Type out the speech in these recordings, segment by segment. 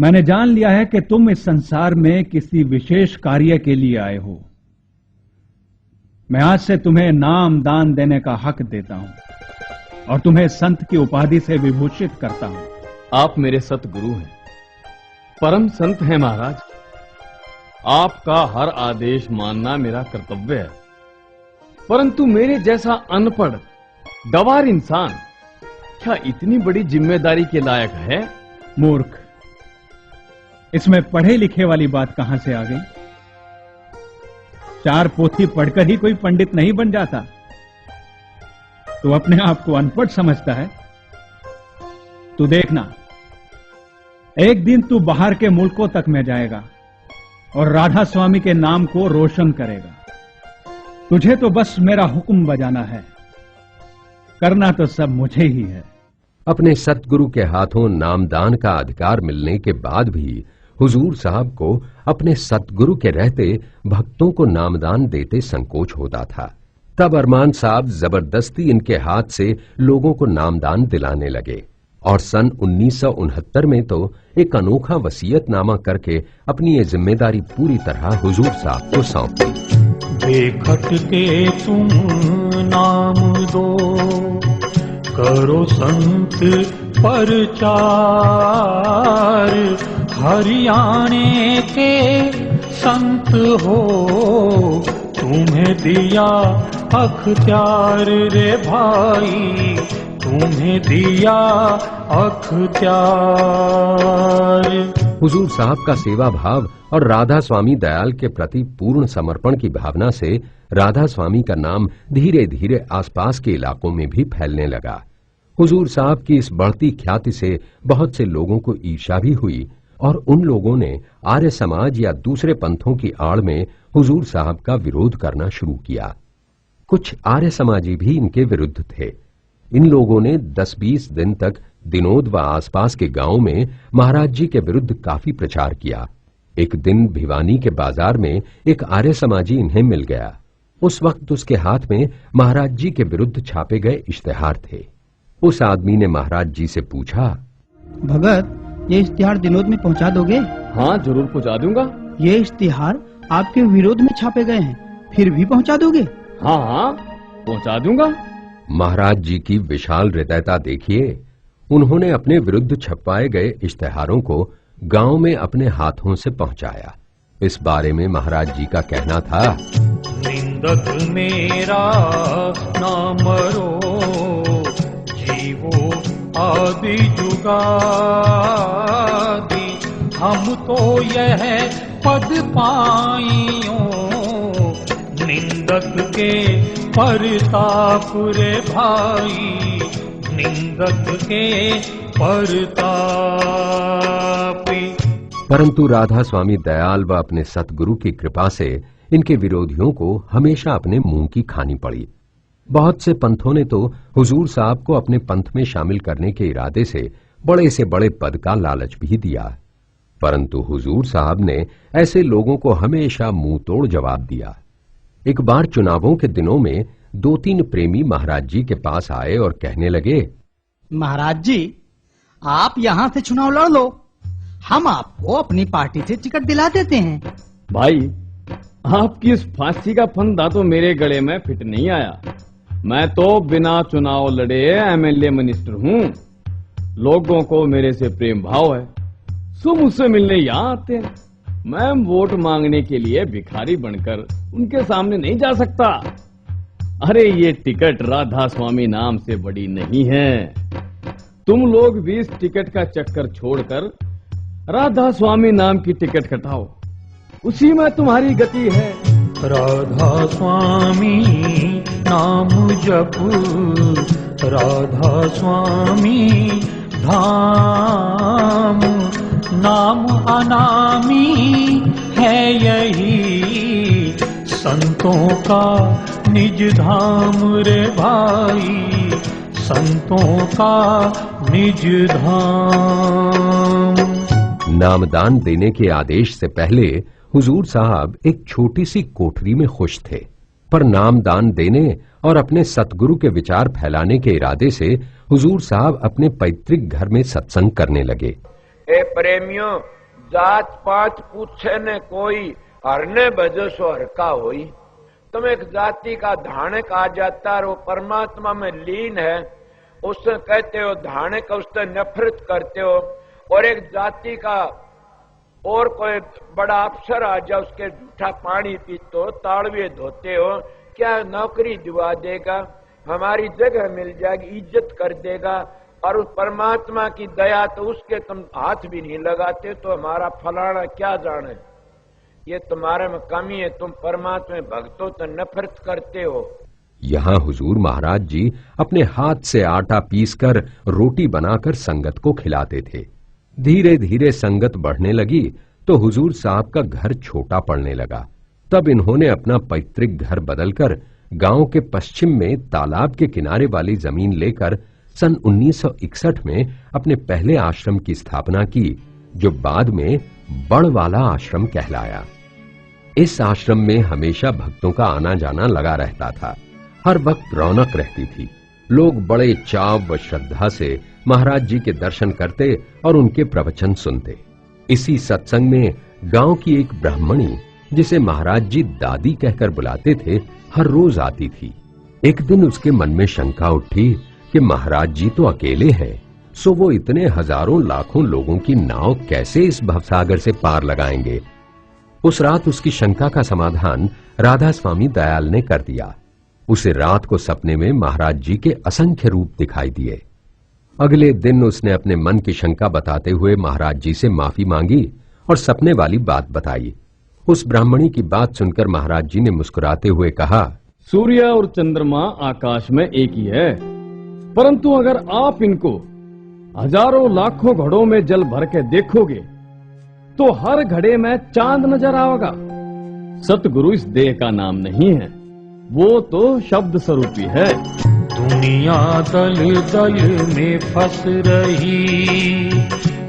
मैंने जान लिया है कि तुम इस संसार में किसी विशेष कार्य के लिए आए हो। मैं आज से तुम्हें नाम दान देने का हक देता हूं और तुम्हें संत की उपाधि से विभूषित करता हूं। आप मेरे सतगुरु हैं, परम संत हैं महाराज। आपका हर आदेश मानना मेरा कर्तव्य है, परंतु मेरे जैसा अनपढ़ गंवार इंसान क्या इतनी बड़ी जिम्मेदारी के लायक है? मूर्ख, इसमें पढ़े लिखे वाली बात कहां से आ गई? 4 पोथी पढ़कर ही कोई पंडित नहीं बन जाता। तो अपने आप को अनपढ़ समझता है। तू देखना, एक दिन तू बाहर के मुल्कों तक में जाएगा और राधा स्वामी के नाम को रोशन करेगा। तुझे तो बस मेरा हुक्म बजाना है, करना तो सब मुझे ही है। अपने सतगुरु के हाथों नामदान का अधिकार मिलने के बाद भी हुजूर साहब को अपने सतगुरु के रहते भक्तों को नामदान देते संकोच होता था। तब अरमान साहब जबरदस्ती इनके हाथ से लोगों को नामदान दिलाने लगे और सन 1969 में तो एक अनोखा वसीयतनामा करके अपनी ये जिम्मेदारी पूरी तरह हुजूर साहब को सौंप दी। बेखट के तुम नाम दो, करो संत प्रचार, हरियाणे के संत हो तुम्हें दिया अख्तियार रे भाई, तुम्हें दिया अख्तियार। हुजूर साहब का सेवा भाव और राधा स्वामी दयाल के प्रति पूर्ण समर्पण की भावना से राधा स्वामी का नाम धीरे धीरे आसपास के इलाकों में भी फैलने लगा। हुजूर साहब की इस बढ़ती ख्याति से बहुत से लोगों को ईर्ष्या भी हुई और उन लोगों ने आर्य समाज या दूसरे पंथों की आड़ में हुजूर साहब का विरोध करना शुरू किया। कुछ आर्य समाजी भी इनके विरुद्ध थे। इन लोगों ने 10-20 दिन तक दिनोद व आसपास के गांवों में महाराज जी के विरुद्ध काफी प्रचार किया। एक दिन भिवानी के बाजार में एक आर्य समाजी इन्हें मिल गया। उस वक्त उसके हाथ में महाराज जी के विरुद्ध छापे गए इश्तिहार थे। उस आदमी ने महाराज जी से पूछा, भगत, ये इश्तिहार दिनोद में पहुंचा दोगे? हाँ, जरूर पहुंचा दूंगा। ये इश्तिहार आपके विरोध में छापे गए हैं, फिर भी पहुंचा दोगे? हाँ हाँ, पहुंचा दूंगा। महाराज जी की विशाल हृदयता देखिए। उन्होंने अपने विरुद्ध छपवाए गए इश्तिहारों को गांव में अपने हाथों से पहुंचाया। इस बारे में महाराज जी का कहना था, निंदक मेरा नाम रो, जीवो आदि जुगादि, हम तो यह पद पाइयो, निंदक के परताप रे भाई, निंदक के परताप। परंतु राधा स्वामी दयाल व अपने सतगुरु की कृपा से इनके विरोधियों को हमेशा अपने मुंह की खानी पड़ी। बहुत से पंथों ने तो हुजूर साहब को अपने पंथ में शामिल करने के इरादे से बड़े पद का लालच भी दिया, परंतु हुजूर साहब ने ऐसे लोगों को हमेशा मुंह तोड़ जवाब दिया। एक बार चुनावों के दिनों में 2-3 प्रेमी महाराज जी के पास आए और कहने लगे, महाराज जी, आप यहाँ से चुनाव लड़ लो, हम आपको अपनी पार्टी से टिकट दिला देते हैं। भाई, आपकी इस फांसी का फंदा तो मेरे गले में फिट नहीं आया। मैं तो बिना चुनाव लड़े एमएलए मिनिस्टर हूँ। लोगों को मेरे से प्रेम भाव है, सो मुझसे मिलने यहाँ आते हैं। मैं वोट मांगने के लिए भिखारी बनकर उनके सामने नहीं जा सकता। अरे ये टिकट राधा स्वामी नाम से बड़ी नहीं है। तुम लोग भी इस टिकट का चक्कर छोड़कर राधा स्वामी नाम की टिकट कटाओ, उसी में तुम्हारी गति है। राधा स्वामी नाम जप, राधा स्वामी धाम, नाम अनामी है यही, संतों का निज धाम रे भाई, संतों का निज धाम। नामदान देने के आदेश से पहले हुजूर साहब एक छोटी सी कोठरी में खुश थे, पर नामदान देने और अपने सतगुरु के विचार फैलाने के इरादे से हुजूर साहब अपने पैतृक घर में सत्संग करने लगे। ए प्रेमियों, जात पात पूछे ने कोई, हरने भजो सो हरका होई। तुम एक जाति का धानक आ जाता है, वो परमात्मा में लीन है, उससे कहते हो धानक, उससे नफरत करते हो। और एक जाति का और कोई बड़ा अफसर आ जाए, उसके जूठा पानी पीते हो, ताड़वे धोते हो, क्या नौकरी दिवा देगा, हमारी जगह मिल जाएगी, इज्जत कर देगा। और उस परमात्मा की दया तो उसके तुम हाथ भी नहीं लगाते, तो हमारा फलाना क्या जाने, ये तुम्हारे में कमी है, तुम परमात्मा में भक्तो तो नफरत करते हो। यहाँ हुजूर महाराज जी अपने हाथ से आटा पीसकर रोटी बनाकर संगत को खिलाते थे। धीरे धीरे संगत बढ़ने लगी तो हुजूर साहब का घर छोटा पड़ने लगा। तब इन्होंने अपना पैतृक घर बदलकर गांव के पश्चिम में तालाब के किनारे वाली जमीन लेकर सन 1961 में अपने पहले आश्रम की स्थापना की, जो बाद में बड़वाला आश्रम कहलाया। इस आश्रम में हमेशा भक्तों का आना जाना लगा रहता था। हर वक्त रौनक रहती थी। लोग बड़े चाव व श्रद्धा से महाराज जी के दर्शन करते और उनके प्रवचन सुनते। इसी सत्संग में गांव की एक ब्राह्मणी, जिसे महाराज जी दादी कहकर बुलाते थे, हर रोज आती थी। एक दिन उसके मन में शंका उठी कि महाराज जी तो अकेले हैं, सो वो इतने हजारों लाखों लोगों की नाव कैसे इस भवसागर से पार लगाएंगे। उस रात उसकी शंका का समाधान राधा स्वामी दयाल ने कर दिया। उसे रात को सपने में महाराज जी के असंख्य रूप दिखाई दिए। अगले दिन उसने अपने मन की शंका बताते हुए महाराज जी से माफी मांगी और सपने वाली बात बताई। उस ब्राह्मणी की बात सुनकर महाराज जी ने मुस्कुराते हुए कहा, सूर्य और चंद्रमा आकाश में एक ही है, परंतु अगर आप इनको हजारों लाखों घड़ों में जल भर के देखोगे तो हर घड़े में चांद नजर आएगा। सतगुरु इस देह का नाम नहीं है, वो तो शब्द स्वरूपी है। दुनिया दल दल में फंस रही,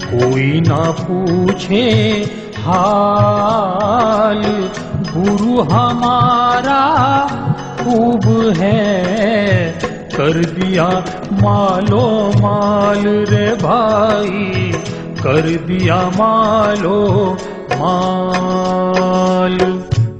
कोई ना पूछे हाल। गुरु हमारा खूब है, कर दिया मालो माल रे भाई, कर दिया मालो माल।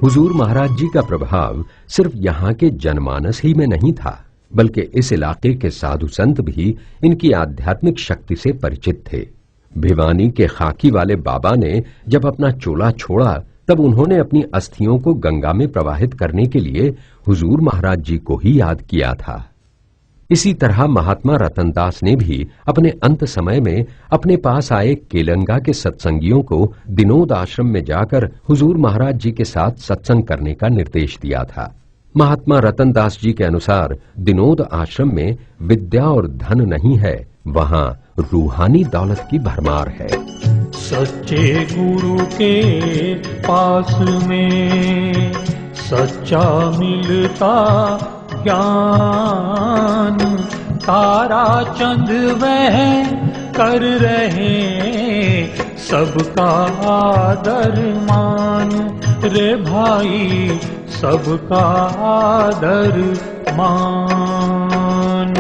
हुजूर महाराज जी का प्रभाव सिर्फ यहाँ के जनमानस ही में नहीं था, बल्कि इस इलाके के साधु संत भी इनकी आध्यात्मिक शक्ति से परिचित थे। भिवानी के खाकी वाले बाबा ने जब अपना चोला छोड़ा, तब उन्होंने अपनी अस्थियों को गंगा में प्रवाहित करने के लिए हुजूर महाराज जी को ही याद किया था। इसी तरह महात्मा रतनदास ने भी अपने अंत समय में अपने पास आए केलंगा के सत्संगियों को दिनोद आश्रम में जाकर हुजूर महाराज जी के साथ सत्संग करने का निर्देश दिया था। महात्मा रतनदास जी के अनुसार दिनोद आश्रम में विद्या और धन नहीं है, वहाँ रूहानी दौलत की भरमार है। सच्चे गुरु के पास में सच्चा मिलता ज्ञान, तारा चंद वह कर रहे सबका आदर मान रे भाई, सबका आदर मान।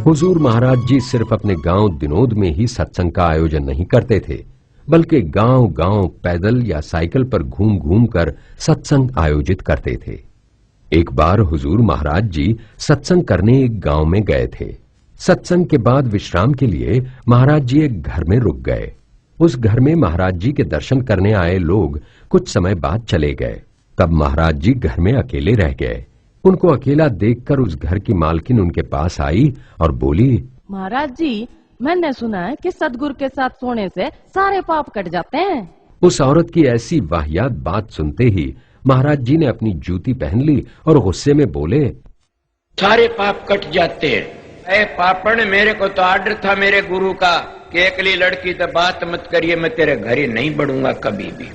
हुजूर महाराज जी सिर्फ अपने गांव दिनोद में ही सत्संग का आयोजन नहीं करते थे, बल्कि गांव गांव पैदल या साइकिल पर घूम घूम कर सत्संग आयोजित करते थे। एक बार हुजूर महाराज जी सत्संग करने एक गांव में गए थे। सत्संग के बाद विश्राम के लिए महाराज जी एक घर में रुक गए। उस घर में महाराज जी के दर्शन करने आए लोग कुछ समय बाद चले गए। तब महाराज जी घर में अकेले रह गए। उनको अकेला देखकर उस घर की मालकिन उनके पास आई और बोली, महाराज जी, मैंने सुना है कि सदगुरु के साथ सोने से सारे पाप कट जाते हैं। उस औरत की ऐसी वाहियात बात सुनते ही महाराज जी ने अपनी जूती पहन ली और गुस्से में बोले, सारे पाप कट जाते हैं। ए पापड़, मेरे को तो आर्डर था मेरे गुरु का कि एकली लड़की तो बात मत करिए, मैं तेरे घर ही नहीं बढ़ूंगा कभी भी।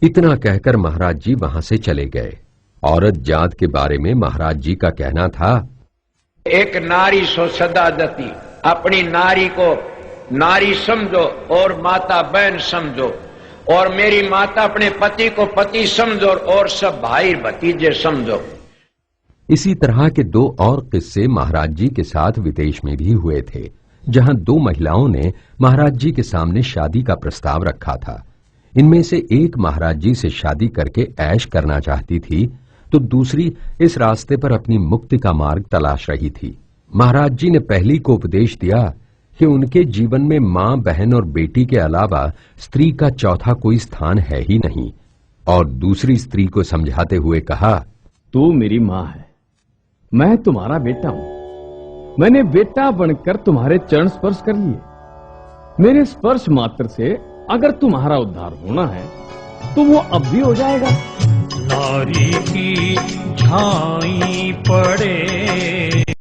इतना कहकर महाराज जी वहां से चले गए। औरत जात के बारे में महाराज जी का कहना था, एक नारी सो सदा दती, अपनी नारी को नारी समझो और माता बहन समझो, और मेरी माता अपने पति को पति समझो और सब भाई भतीजे समझो। इसी तरह के दो और किस्से महाराज जी के साथ विदेश में भी हुए थे, जहां दो महिलाओं ने महाराज जी के सामने शादी का प्रस्ताव रखा था। इनमें से एक महाराज जी से शादी करके ऐश करना चाहती थी, तो दूसरी इस रास्ते पर अपनी मुक्ति का मार्ग तलाश रही थी। महाराज जी ने पहली को उपदेश दिया कि उनके जीवन में मां, बहन और बेटी के अलावा स्त्री का चौथा कोई स्थान है ही नहीं, और दूसरी स्त्री को समझाते हुए कहा, तू मेरी मां है, मैं तुम्हारा बेटा हूं। मैंने बेटा बनकर तुम्हारे चरण स्पर्श कर लिए। मेरे स्पर्श मात्र से अगर तुम्हारा उद्धार होना है तो वो अब भी हो जाएगा। नारी की झाई पड़े